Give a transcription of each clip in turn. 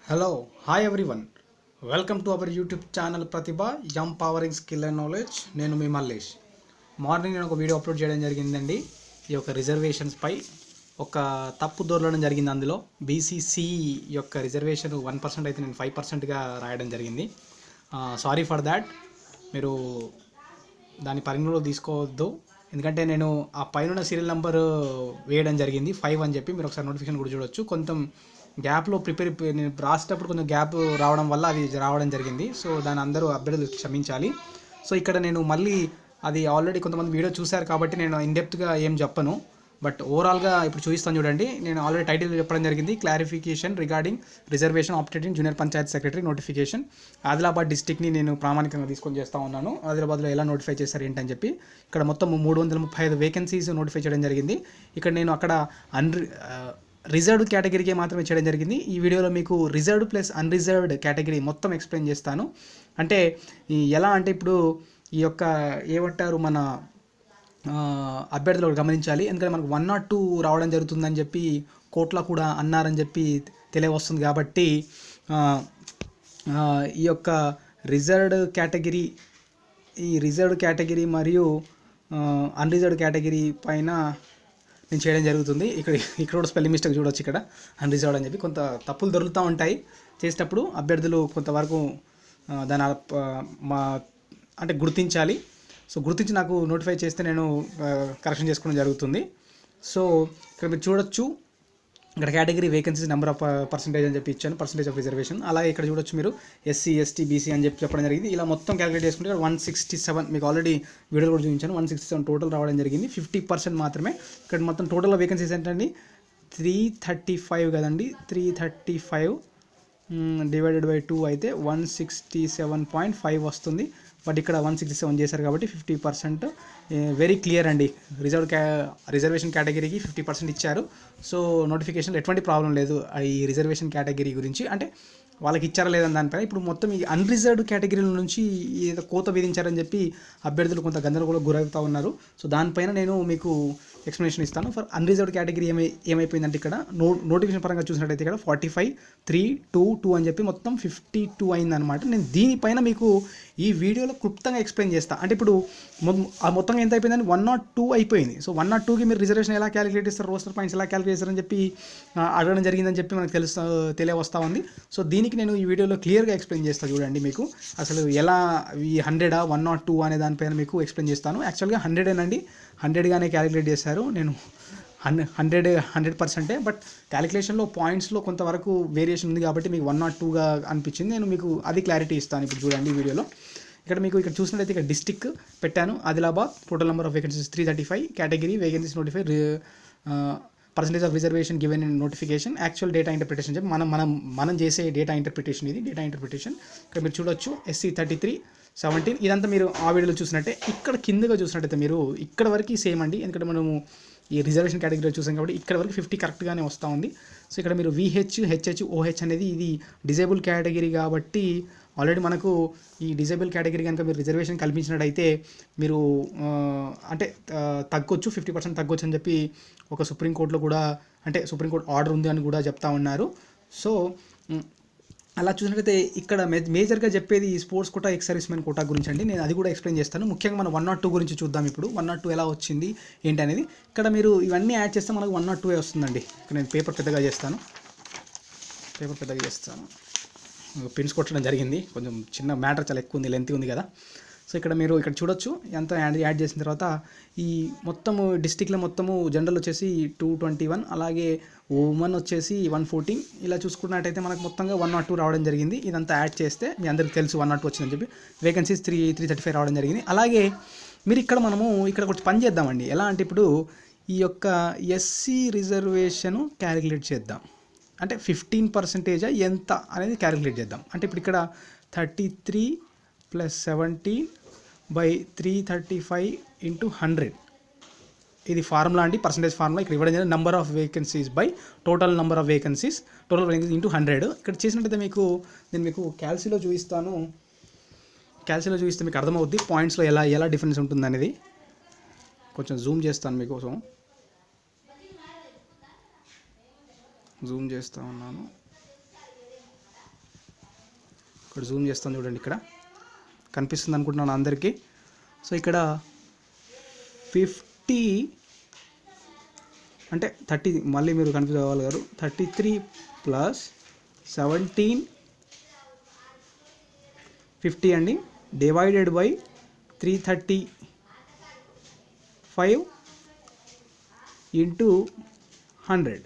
Hello, hi everyone. Welcome to our YouTube channel Pratibha Empowering Skill and Knowledge. నేను మీ Mallesh. Morning నేను ఒక video upload చేయడం జరిగిందండి. ఈ యొక్క రిజర్వేషన్స్ పై ఒక తప్పు దొరలడం జరిగింది. అందులో బీసీసీ యొక్క రిజర్వేషన్ 1% అయితే నేను 5%గా రాయడం జరిగింది. Sorry for that. మీరు దాని పరిగణలో తీసుకోవద్దు. ఎందుకంటే నేను ఆ పైన సీరియల్ నెంబర్ వేయడం జరిగింది 5 అని చెప్పి. మీరు ఒకసారి నోటిఫికేషన్ కూడా చూడొచ్చు. కొంచెం గ్యాప్లో నేను రాసేటప్పుడు కొంచెం గ్యాప్ రావడం వల్ల అది రావడం జరిగింది. సో దాని అందరూ అభ్యర్థులు క్షమించాలి. సో ఇక్కడ నేను మళ్ళీ అది ఆల్రెడీ కొంతమంది వీడియో చూశారు కాబట్టి నేను ఇన్డెప్త్గా ఏం చెప్పను. బట్ ఓవరాల్గా ఇప్పుడు చూపిస్తాను చూడండి. నేను ఆల్రెడీ టైటిల్ చెప్పడం జరిగింది, clarification regarding reservation opted junior panchayat secretary notification. Adilabad డిస్టిక్ని నేను ప్రామాణికంగా తీసుకొని చేస్తూ ఉన్నాను. ఆదిలాబాద్లో ఎలా నోటిఫై చేశారు ఏంటని చెప్పి. ఇక్కడ మొత్తం 335 వేకెన్సీస్ నోటిఫై చేయడం జరిగింది. ఇక్కడ నేను అక్కడ రిజర్వ్డ్ కేటగిరీకి మాత్రమే చేయడం జరిగింది. ఈ వీడియోలో మీకు రిజర్వ్డ్ ప్లస్ అన్రిజర్వ్డ్ కేటగిరీ మొత్తం ఎక్స్ప్లెయిన్ చేస్తాను. అంటే ఎలా అంటే ఇప్పుడు ఈ యొక్క ఏమంటారు మన అభ్యర్థులు గమనించాలి. ఎందుకంటే మనకు 102 రావడం జరుగుతుందని చెప్పి కోర్టులో కూడా అన్నారని చెప్పి తెలియవస్తుంది. కాబట్టి ఈ యొక్క రిజర్వ్డ్ కేటగిరీ మరియు అన్రిజర్వ్డ్ కేటగిరీ పైన నేను చేయడం జరుగుతుంది. ఇక్కడ కూడా స్పెల్లింగ్ మిస్టేక్ చూడవచ్చు. ఇక్కడ అన్రిజర్వ్డ్ అని చెప్పి కొంత తప్పులు దొరుకుతూ ఉంటాయి చేసేటప్పుడు. అభ్యర్థులు కొంతవరకు దాని అంటే గుర్తించాలి. సో గుర్తించి నాకు నోటిఫై చేస్తే నేను కరెక్షన్ చేసుకోవడం జరుగుతుంది. సో ఇక్కడ మీరు చూడొచ్చు, ఇక్కడ category vacancies number of percentage అని చెప్పి ఇచ్చాను, పర్సంటేజ్ ఆఫ్ రిజర్వేషన్. అలాగే ఇక్కడ చూడొచ్చు మీరు ఎస్సీ ఎస్టీ బీసీ అని చెప్పి చెప్పడం జరిగింది. ఇలా మొత్తం క్యాలిక్యులేట్ చేసుకుంటే ఇక్కడ 167 మీకు ఆల్రెడీ వీడియో కూడా చూపించాను. 167 టోటల్ రావడం జరిగింది. 50% మాత్రమే. ఇక్కడ మొత్తం టోటల్ వేకెన్సీస్ ఏంటండి 335 కదండి. 335 డివైడెడ్ బై 2 అయితే 167.5 వస్తుంది. బట్ ఇక్కడ 167 చేశారు కాబట్టి 50%. వెరీ క్లియర్ అండి. రిజర్వేషన్ కేటగిరీకి 50% ఇచ్చారు. సో నోటిఫికేషన్లో ఎటువంటి ప్రాబ్లం లేదు ఈ రిజర్వేషన్ కేటగిరీ గురించి. అంటే వాళ్ళకి ఇచ్చారా లేదని దానిపైన. ఇప్పుడు మొత్తం ఈ అన్రిజర్వ్డ్ కేటగిరీల నుంచి ఏదో కోత విధించారని చెప్పి అభ్యర్థులు కొంత గందరగోళం గురవుతూ ఉన్నారు. సో దానిపైన నేను మీకు ఎక్స్ప్లెనేషన్ ఇస్తాను. ఫర్ అన్రిజర్వ్డ్ కేటగిరీ ఏమైపోయిందంటే ఇక్కడ నోటిఫికేషన్ పరంగా చూసినట్టయితే ఇక్కడ 45, 3, 2, 2 అని చెప్పి మొత్తం 52 అయిందనమాట. నేను దీనిపైన మీకు ఈ వీడియోలో క్లుప్తంగా ఎక్స్ప్లెయిన్ చేస్తాను. అంటే ఇప్పుడు మొత్తంగా ఎంత అయిపోయిందని 102 అయిపోయింది. సో 102కి మీరు రిజర్వేషన్ ఎలా క్యాలిక్యులేట్ చేస్తారు, రోస్టర్ పాయింట్స్ ఎలా క్యాలిక్యులేట్ చేస్తారని చెప్పి అడగడం జరిగిందని చెప్పి మనకు తెలియవస్తూ ఉంది. సో దీనికి నేను ఈ వీడియోలో క్లియర్గా ఎక్స్ప్లెయిన్ చేస్తాను చూడండి. మీకు అసలు ఎలా ఈ 100 102 అనే దానిపైన మీకు ఎక్స్ప్లెయిన్ చేస్తాను. యాక్చువల్గా 100 అండి, 100గానే క్యాలిక్యులేట్ చేశారు. నేను 100%. బట్ క్యాలిక్యులేషన్లో పాయింట్స్లో కొంతవరకు వేరియేషన్ ఉంది కాబట్టి మీకు 102గా అనిపించింది. నేను మీకు అది క్లారిటీ ఇస్తాను ఇప్పుడు చూడండి ఈ వీడియోలో. ఇక్కడ చూసినట్లయితే ఇక్కడ డిస్టిక్ పెట్టాను Adilabad. Total number of vacancies 335. Category vacancies notify, percentage of reservation given in notification, actual data interpretation చెప్పి మనం చేసే డేటా ఇంటర్ప్రిటేషన్. ఇది డేటా ఇంటర్ప్రిటేషన్. ఇక్కడ మీరు చూడొచ్చు SC 33, 17 ఇదంతా మీరు ఆ వీడియోలో చూసినట్టే. ఇక్కడ కిందగా చూసినట్టయితే మీరు ఇక్కడ వరకు సేమ్ అండి. ఎందుకంటే మనము ఈ రిజర్వేషన్ కేటగిరీలో చూసాం కాబట్టి ఇక్కడ వరకు 50 కరెక్ట్గానే వస్తూ ఉంది. సో ఇక్కడ మీరు VH, HH, OH అనేది ఇది డిజేబుల్ కేటగిరీ కాబట్టి ఆల్రెడీ మనకు ఈ డిజేబుల్ కేటగిరీ కనుక మీరు రిజర్వేషన్ కల్పించినట్టయితే మీరు అంటే తగ్గొచ్చు, 50% తగ్గొచ్చు అని చెప్పి ఒక సుప్రీంకోర్టులో కూడా అంటే సుప్రీంకోర్టు ఆర్డర్ ఉంది అని కూడా చెప్తా ఉన్నారు. సో అలా చూసినట్లయితే ఇక్కడ మేజర్గా చెప్పేది ఈ sports quota, ex servicemen quota గురించి అండి. నేను అది కూడా ఎక్స్ప్లెయిన్ చేస్తాను. ముఖ్యంగా మనం 102 గురించి చూద్దాం. ఇప్పుడు 102 ఎలా వచ్చింది ఏంటి అనేది. ఇక్కడ మీరు ఇవన్నీ యాడ్ చేస్తే మనకు 102 వస్తుందండి. ఇక్కడ నేను పేపర్ పెద్దగా చేస్తాను. పిన్స్ కొట్టడం జరిగింది. కొంచెం చిన్న మ్యాటర్ చాలా ఎక్కువ ఉంది, లెంత్ ఉంది కదా. సో ఇక్కడ మీరు ఇక్కడ చూడొచ్చు ఎంత యాడ్ చేసిన తర్వాత ఈ మొత్తము డిస్టిక్లో మొత్తము జనరల్ వచ్చేసి 221, అలాగే ఉమెన్ వచ్చేసి 114. ఇలా చూసుకున్నట్టయితే మనకు మొత్తంగా 102 రావడం జరిగింది. ఇదంతా యాడ్ చేస్తే మీ అందరికీ తెలుసు 102 వచ్చిందని చెప్పి. వేకెన్సీస్ 335 రావడం జరిగింది. అలాగే మీరు ఇక్కడ కొంచెం పని చేద్దామండి. ఎలా అంటే ఇప్పుడు ఈ యొక్క SC రిజర్వేషను క్యాలిక్యులేట్ చేద్దాం. అంటే 15% ఎంత అనేది క్యాలిక్యులేట్ చేద్దాం. అంటే ఇప్పుడు ఇక్కడ 33 + 17/335 × 100 ఇది ఫార్ములా అండి, పర్సంటేజ్ ఫార్ములా. ఇక్కడ ఇవ్వడం జరిగింది number of vacancies by total number of vacancies, total vacancies × 100. ఇక్కడ చేసినట్టయితే నేను మీకు క్యాల్సీలో చూపిస్తాను. క్యాల్సీలో చూపిస్తే మీకు అర్థమవుద్ది పాయింట్స్లో ఎలా డిఫరెన్స్ ఉంటుంది అనేది. కొంచెం జూమ్ చేస్తాను మీకోసం. జూమ్ చేస్తూ ఉన్నాను. ఇక్కడ జూమ్ చేస్తాను చూడండి, ఇక్కడ కనిపిస్తుంది అనుకుంటున్నాను అందరికీ. సో ఇక్కడ 50 అంటే 30, మళ్ళీ మీరు కన్ఫ్యూజ్ అవ్వాలి గారు, 33 ప్లస్ 17 50 అండి, డివైడెడ్ బై 335 ఇంటూ 100.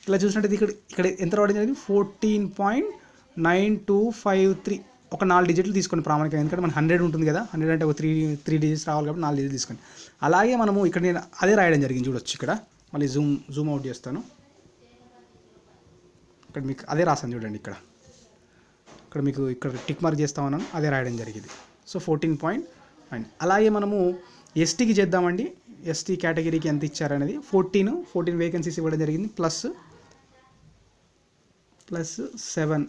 ఇలా చూసినట్టయితే ఇక్కడ ఎంత రావడం జరిగింది, 14.9253. ఒక 4 డిజిట్లు తీసుకోండి ప్రామాణికంగా, ఎందుకంటే మన 100 ఉంటుంది కదా, 100 అంటే ఒక 3 డిజిట్స్ రావాలి కాబట్టి 4 డిజిట్లు తీసుకోండి. అలాగే మనము ఇక్కడ నేను అదే రాయడం జరిగింది చూడొచ్చు. ఇక్కడ మళ్ళీ జూమ్ అవుట్ చేస్తాను. ఇక్కడ మీకు అదే రాసాను చూడండి. ఇక్కడ మీకు ఇక్కడ టిక్ మార్క్ చేస్తామన్నాను, అదే రాయడం జరిగింది. సో 14.9. అలాగే మనము ఎస్టీకి చేద్దామండి. ఎస్టీ కేటగిరీకి ఎంత ఇచ్చారనేది 14 వేకెన్సీస్ ఇవ్వడం జరిగింది, ప్లస్ 7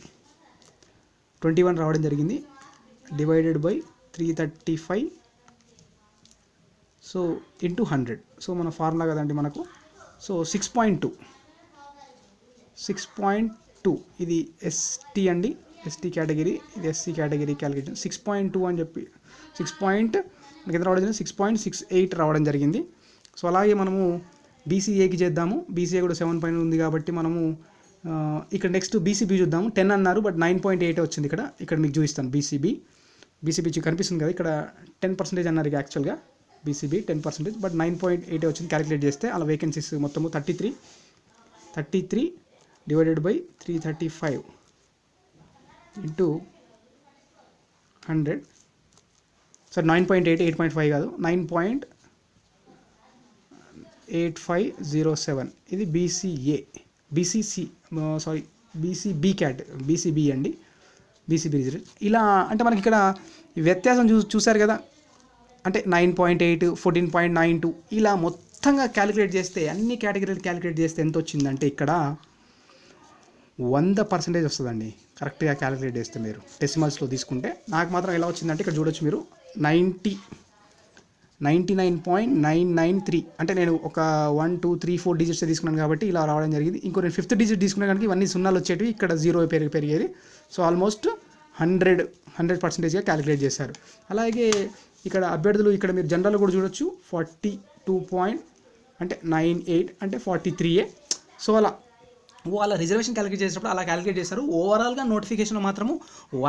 21 రావడం జరిగింది, divided by 335 so into 100. So మన ఫార్ములా కదండి మనకు. సో 6.2 ఇది ఎస్టీ అండి, ఎస్టీ కేటగిరీ, ఇది ఎస్సీ కేటగిరీ క్యాలిక్యులేషన్. 6.2 అని చెప్పి 6 ఎంత రావడం జరిగింది, 6.68 రావడం జరిగింది. సో అలాగే మనము బీసీఏకి చేద్దాము. బీసీఏ కూడా 7 పైన ఉంది కాబట్టి మనము ఇక్కడ నెక్స్ట్ బీసీబీ చూద్దాము. 10 అన్నారు బట్ 9.8 వచ్చింది. ఇక్కడ మీకు చూపిస్తాను. బీసీబీ కనిపిస్తుంది కదా, ఇక్కడ 10% అన్నారు యాక్చువల్గా. బీసీబీ 10%, బట్ 9.8 వచ్చింది క్యాలిక్యులేట్ చేస్తే. అలా వేకెన్సీస్ మొత్తము 33 డివైడెడ్ బై 335 ఇంటూ 100. సార్ 9.8, 8.5 కాదు, 9.8507. ఇది బీసీసీ సారీ బీసీబీ అండి, బీసీబీ రిజర్వ్. ఇలా అంటే మనకి ఇక్కడ వ్యత్యాసం చూసారు కదా, అంటే 9.8, 14.92 ఇలా మొత్తంగా క్యాలిక్యులేట్ చేస్తే, అన్ని కేటగిరీలు క్యాలిక్యులేట్ చేస్తే ఎంత వచ్చిందంటే ఇక్కడ 100% వస్తుందండి కరెక్ట్గా క్యాలిక్యులేట్ చేస్తే. మీరు డెసిమల్స్లో తీసుకుంటే నాకు మాత్రం ఎలా వచ్చిందంటే ఇక్కడ చూడొచ్చు మీరు, 99.993. అంటే నేను ఒక 1, 2, 3, 4 డిజిట్స్ తీసుకున్నాను కాబట్టి ఇలా రావడం జరిగింది. ఇంకో నేను 5th డిజిట్ తీసుకున్నా కనుక ఇవన్నీ సున్నాలు వచ్చేటివి, ఇక్కడ 0 పెరిగేది. సో ఆల్మోస్ట్ 100%గా క్యాలిక్యులేట్ చేశారు. అలాగే ఇక్కడ అభ్యర్థులు, ఇక్కడ మీరు జనరల్ కూడా చూడొచ్చు, 42.98 అంటే 43. సో అలా వాళ్ళ రిజర్వేషన్ క్యాలిక్యులేట్ చేసినప్పుడు అలా క్యాలిక్యులేట్ చేస్తారు. ఓవరాల్గా నోటిఫికేషన్లో మాత్రము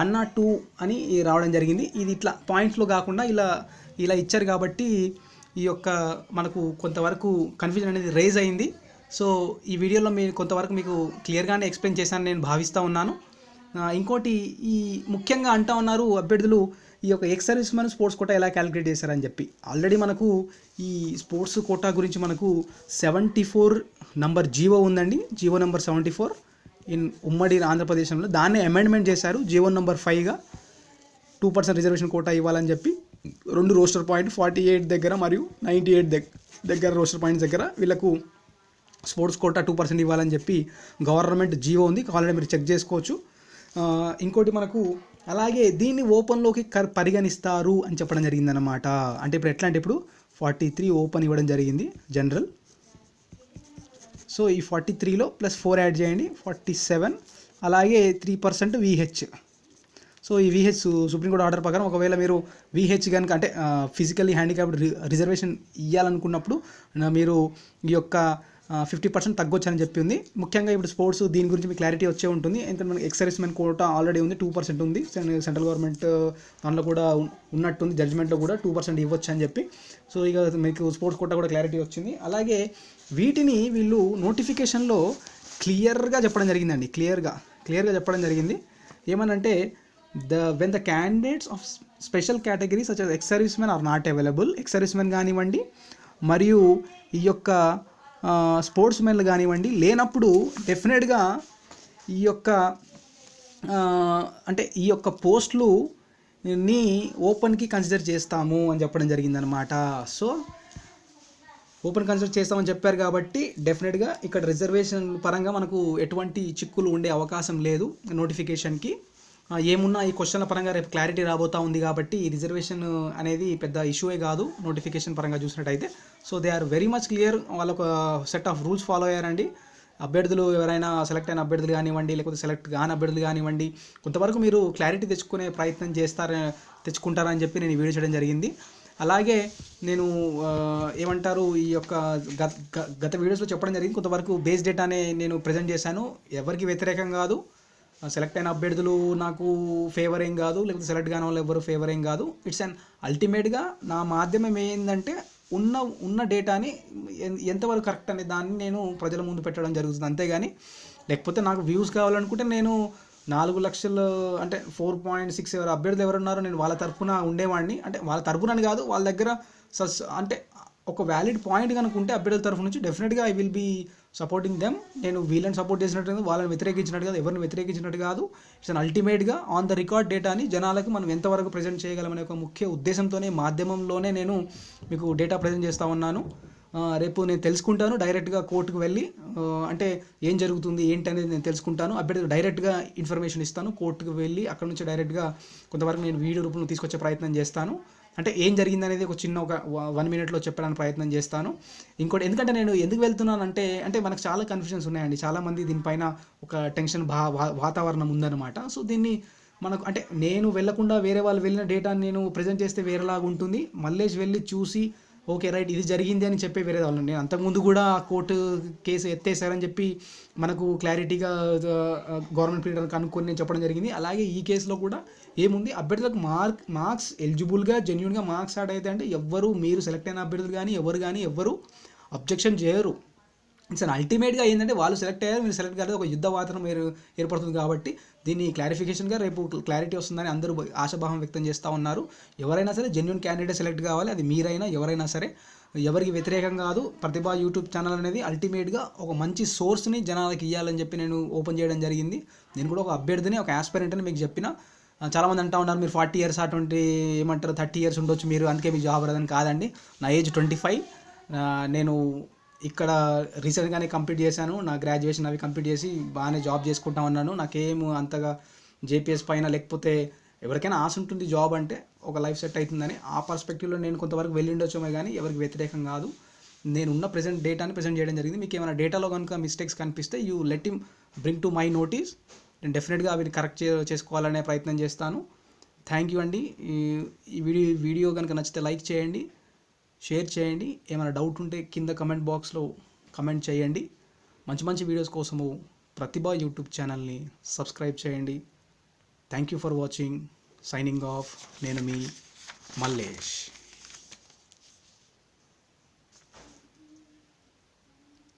1 or 2 అని రావడం జరిగింది. ఇది ఇట్లా పాయింట్స్లో కాకుండా ఇలా ఇచ్చారు కాబట్టి ఈ యొక్క మనకు కొంతవరకు కన్ఫ్యూజన్ అనేది రైజ్ అయింది. సో ఈ వీడియోలో కొంతవరకు మీకు క్లియర్గానే ఎక్స్ప్లెయిన్ చేశాను నేను భావిస్తూ ఉన్నాను. ఇంకోటి ఈ ముఖ్యంగా అంటూ ఉన్నారు అభ్యర్థులు, ఈ యొక్క ex serviceman sports quota ఎలా క్యాలిక్యులేట్ చేశారని చెప్పి. ఆల్రెడీ మనకు ఈ స్పోర్ట్స్ కోటా గురించి మనకు 74 నంబర్ జీవో ఉందండి, జీవో నెంబర్ 74 ఇన్ ఉమ్మడి ఆంధ్రప్రదేశ్లో. దాన్ని అమెండ్మెంట్ చేశారు జీవో నెంబర్ 5గా 2% రిజర్వేషన్ కోటా ఇవ్వాలని చెప్పి. 2 రోస్టర్ పాయింట్ 48 దగ్గర మరియు 98 దగ్గర రోస్టర్ పాయింట్స్ దగ్గర వీళ్ళకు స్పోర్ట్స్ కోటా 2% ఇవ్వాలని చెప్పి గవర్నమెంట్ జీవో ఉంది, ఆల్రెడీ మీరు చెక్ చేసుకోవచ్చు. ఇంకోటి మనకు అలాగే దీన్ని ఓపెన్లోకి పరిగణిస్తారు అని చెప్పడం జరిగిందన్నమాట. అంటే ఇప్పుడు ఎట్లా అంటే ఇప్పుడు 43 ఓపెన్ ఇవ్వడం జరిగింది జనరల్. సో ఈ 43లో +4 యాడ్ చేయండి, 47. అలాగే 3% VH. సో ఈ VH సుప్రీంకోర్టు ఆర్డర్ ప్రకారం ఒకవేళ మీరు VH కనుక అంటే ఫిజికల్లీ హ్యాండిక్యాప్డ్ రిజర్వేషన్ ఇవ్వాలనుకున్నప్పుడు మీరు ఈ యొక్క 50% తగ్గొచ్చు అని చెప్పి ఉంది. ముఖ్యంగా ఇప్పుడు స్పోర్ట్స్ దీని గురించి మీకు క్లారిటీ వచ్చే ఉంటుంది. ఎందుకంటే మనకి ఎక్స్ సర్వీస్మెన్ కోటా ఆల్రెడీ ఉంది, 2% ఉంది. సెంట్రల్ గవర్నమెంట్ దాంట్లో కూడా ఉన్నట్టుంది, జడ్జ్మెంట్లో కూడా 2% ఇవ్వచ్చు అని చెప్పి. సో ఇక మీకు స్పోర్ట్స్ కోటా కూడా క్లారిటీ వచ్చింది. అలాగే వీటిని వీళ్ళు నోటిఫికేషన్లో క్లియర్గా చెప్పడం జరిగిందండి, క్లియర్గా చెప్పడం జరిగింది. ఏమనంటే when the candidates of special categories such as ex servicemen are not available, ex servicemen కానివ్వండి మరియు ఈ యొక్క స్పోర్ట్స్ మెన్లు కానివ్వండి లేనప్పుడు డెఫినెట్గా ఈ యొక్క పోస్టులుని ఓపెన్కి కన్సిడర్ చేస్తాము అని చెప్పడం జరిగిందనమాట. సో ఓపెన్ కన్సిడర్ చేస్తామని చెప్పారు కాబట్టి డెఫినెట్గా ఇక్కడ రిజర్వేషన్ పరంగా మనకు ఎటువంటి చిక్కులు ఉండే అవకాశం లేదు. నోటిఫికేషన్కి ఏమున్నా ఈ క్వశ్చన్ల పరంగా రేపు క్లారిటీ రాబోతూ ఉంది కాబట్టి ఈ రిజర్వేషన్ అనేది పెద్ద ఇష్యూయే కాదు నోటిఫికేషన్ పరంగా చూసినట్టయితే. So they are very much clear, వాళ్ళొక సెట్ ఆఫ్ రూల్స్ ఫాలో అయ్యారండి. అభ్యర్థులు ఎవరైనా సెలెక్ట్ అయిన అభ్యర్థులు కానివ్వండి, లేకపోతే సెలెక్ట్ కాని అభ్యర్థులు కానివ్వండి, కొంతవరకు మీరు క్లారిటీ తెచ్చుకునే ప్రయత్నం తెచ్చుకుంటారని చెప్పి నేను ఈ వీడియో చేయడం జరిగింది. అలాగే నేను ఏమంటారు ఈ యొక్క గత వీడియోస్లో చెప్పడం జరిగింది, కొంతవరకు బేస్ డేటానే నేను ప్రజెంట్ చేశాను. ఎవరికి వ్యతిరేకం కాదు, సెలెక్ట్ అయిన అభ్యర్థులు నాకు ఫేవర్ ఏం కాదు, లేకపోతే సెలెక్ట్ కాని వాళ్ళు ఎవరు ఫేవర్ ఏం కాదు. ఇట్స్ అన్ అల్టిమేట్గా నా మాధ్యమం ఏంటంటే ఉన్న డేటాని ఎంతవరకు కరెక్ట్ అనే దాన్ని నేను ప్రజల ముందు పెట్టడం జరుగుతుంది. అంతేగాని లేకపోతే నాకు వ్యూస్ కావాలనుకుంటే నేను 4 లక్షలు అంటే 4.6 ఎవరు అభ్యర్థులు ఎవరున్నారో నేను వాళ్ళ తరఫున ఉండేవాడిని. అంటే వాళ్ళ తరఫునని కాదు, వాళ్ళ దగ్గర అంటే ఒక వ్యాలిడ్ పాయింట్ కనుక ఉంటే అభ్యర్థుల తరఫు నుంచి డెఫినెట్గా I will be supporting them. నేను వీళ్ళని సపోర్ట్ చేసినట్టు కాదు, వాళ్ళని వ్యతిరేకించినట్టు కాదు, ఎవరిని వ్యతిరేకించినట్టు కాదు. ఇట్స్ అన్ అల్టిమేట్గా ఆన్ ద రికార్డ్ డేటాని జనాలకు మనం ఎంతవరకు ప్రజెంట్ చేయగలమనే ఒక ముఖ్య ఉద్దేశంతోనే మాధ్యమంలోనే నేను మీకు డేటా ప్రజెంట్ చేస్తూ ఉన్నాను. రేపు నేను తెలుసుకుంటాను డైరెక్ట్గా కోర్టుకు వెళ్ళి, అంటే ఏం జరుగుతుంది ఏంటి అనేది నేను తెలుసుకుంటాను. అభ్యర్థులకు డైరెక్ట్గా ఇన్ఫర్మేషన్ ఇస్తాను. కోర్టుకు వెళ్ళి అక్కడ నుంచి డైరెక్ట్గా కొంతవరకు నేను వీడియో రూపంలో తీసుకొచ్చే ప్రయత్నం చేస్తాను. అంటే ఏం జరిగింది అనేది ఒక 1 మినిట్లో చెప్పడానికి ప్రయత్నం చేస్తాను. ఇంకోటి ఎందుకంటే నేను ఎందుకు వెళ్తున్నానంటే మనకు చాలా కన్ఫ్యూజన్స్ ఉన్నాయండి. చాలామంది దీనిపైన ఒక టెన్షన్ వాతావరణం ఉందన్నమాట. సో దీన్ని మనకు అంటే నేను వెళ్ళకుండా వేరే వాళ్ళు వెళ్ళిన డేటాని నేను ప్రజెంట్ చేస్తే వేరేలాగా ఉంటుంది. మల్లేష్ వెళ్ళి చూసి ఓకే రైట్ ఇది జరిగింది అని చెప్పి వేరే వాళ్ళు, నేను అంతకుముందు కూడా కోర్టు కేసు ఎత్తేసారని చెప్పి మనకు క్లారిటీగా గవర్నమెంట్ పీరియడ్ కనుక్కొని నేను చెప్పడం జరిగింది. అలాగే ఈ కేసులో కూడా ఏముంది, అభ్యర్థులకు మార్క్స్ ఎలిజిబుల్గా జెన్యూన్గా మార్క్స్ యాడ్ అయితే అంటే మీరు సెలెక్ట్ అయిన అభ్యర్థులు కానీ ఎవరు అబ్జెక్షన్ చేయరు. ఇట్స్ అన్ అల్టిమేట్గా ఏంటంటే వాళ్ళు సెలెక్ట్ అయ్యారు, మీరు సెలెక్ట్ కాలేదు, ఒక యుద్ధ వాతావరణం ఏర్పడుతుంది. కాబట్టి దీన్ని క్లారిఫికేషన్గా రేపు క్లారిటీ వస్తుందని అందరూ ఆశాభావం వ్యక్తం చేస్తూ ఉన్నారు. ఎవరైనా సరే జెన్యూన్ క్యాండిడేట్ సెలెక్ట్ కావాలి, అది మీరైనా ఎవరైనా సరే, ఎవరికి వ్యతిరేకం కాదు. ప్రతిభ యూట్యూబ్ ఛానల్ అనేది అల్టిమేట్గా ఒక మంచి సోర్స్ని జనాలకు ఇవ్వాలని చెప్పి నేను ఓపెన్ చేయడం జరిగింది. నేను కూడా ఒక అభ్యర్థిని, ఒక ఆస్పిరెంట్ అని మీకు చెప్పిన. చాలామంది అంటూ ఉన్నారు మీరు 40 years 30 years ఉండొచ్చు మీరు, అందుకే మీకు జాబ్ రాదని. కాదండి, నా ఏజ్ 25. నేను ఇక్కడ రీసెంట్గానే కంప్లీట్ చేశాను, నా గ్రాడ్యుయేషన్ అవి కంప్లీట్ చేసి బాగానే జాబ్ చేసుకుంటా ఉన్నాను. నాకేం అంతగా జేపీఎస్ పైన లేకపోతే ఎవరికైనా ఆశ ఉంటుంది జాబ్ అంటే ఒక లైఫ్ సెట్ అవుతుందని. ఆ పర్స్పెక్టివ్లో నేను కొంతవరకు వెళ్ళి ఉండొచ్చేమో కానీ ఎవరికి వ్యతిరేకం కాదు. నేను ఉన్న ప్రజెంట్ డేటాని ప్రజెంట్ చేయడం జరిగింది. మీకు ఏమైనా డేటాలో కనుక మిస్టేక్స్ కనిపిస్తే you let him bring to my notice. నేను డెఫినెట్గా అవి కరెక్ట్ చేసుకోవాలనే ప్రయత్నం చేస్తాను. థ్యాంక్ యూ అండి. ఈ వీడియో కనుక నచ్చితే లైక్ చేయండి, షేర్ చేయండి. ఏమైనా డౌట్ ఉంటే కింద కమెంట్ బాక్స్లో కమెంట్ చేయండి. మంచి వీడియోస్ కోసము ప్రతిభ యూట్యూబ్ ఛానల్ని సబ్స్క్రైబ్ చేయండి. Thank you for watching. Signing off. నేను మీ మల్లేష్.